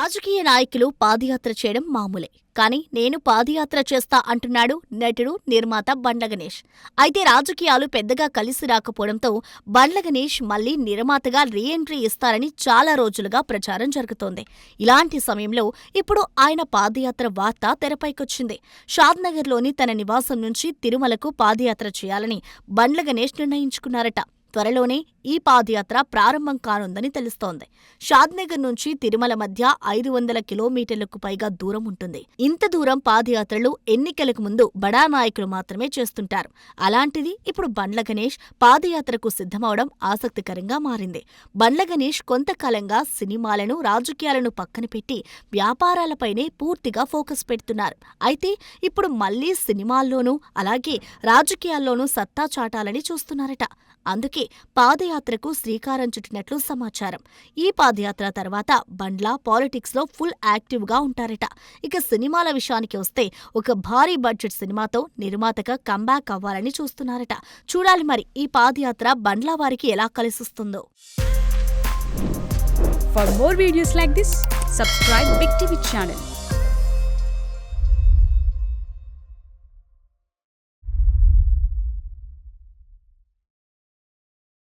రాజకీయ నాయకులు పాదయాత్ర చేయడం మామూలే. కానీ నేను పాదయాత్ర చేస్తా అంటున్నాడు నటుడు, నిర్మాత బండ్ల గణేష్. అయితే రాజకీయాలు పెద్దగా కలిసి రాకపోవడంతో బండ్ల గణేష్ మళ్లీ నిర్మాతగా రీఎంట్రీ ఇస్తారని చాలా రోజులుగా ప్రచారం జరుగుతోంది. ఇలాంటి సమయంలో ఇప్పుడు ఆయన పాదయాత్ర వార్త తెరపైకొచ్చింది. షాద్నగర్లోని తన నివాసం నుంచి తిరుమలకు పాదయాత్ర చేయాలని బండ్ల గణేష్ నిర్ణయించుకున్నారట. త్వరలోనే ఈ పాదయాత్ర ప్రారంభం కానుందని తెలుస్తోంది. షాద్నగర్ నుంచి తిరుమల మధ్య 500 కిలోమీటర్లకు పైగా దూరం ఉంటుంది. ఇంత దూరం పాదయాత్రలు ఎన్నికలకు ముందు బడా నాయకులు మాత్రమే చేస్తుంటారు. అలాంటిది ఇప్పుడు బండ్ల గణేష్ పాదయాత్రకు సిద్ధమవడం ఆసక్తికరంగా మారింది. బండ్ల గణేష్ కొంతకాలంగా సినిమాలను, రాజకీయాలను పక్కన పెట్టి వ్యాపారాలపైనే పూర్తిగా ఫోకస్ పెడుతున్నారు. అయితే ఇప్పుడు మళ్లీ సినిమాల్లోనూ అలాగే రాజకీయాల్లోనూ సత్తా చాటాలని చూస్తున్నారట. అందుకే పాదయాత్రకు శ్రీకారం చుట్టినట్లు సమాచారం. ఈ పాదయాత్ర తర్వాత బండ్ల పాలిటిక్స్లో ఫుల్ యాక్టివ్గా ఉంటారట. ఇక సినిమాల విషయానికి వస్తే ఒక భారీ బడ్జెట్ సినిమాతో నిర్మాతగా కంబ్యాక్ అవ్వాలని చూస్తున్నారట. చూడాలి మరి ఈ పాదయాత్ర బండ్ల వారికి ఎలా కలిసొస్తుందో. For more videos like this, subscribe Big TV channel.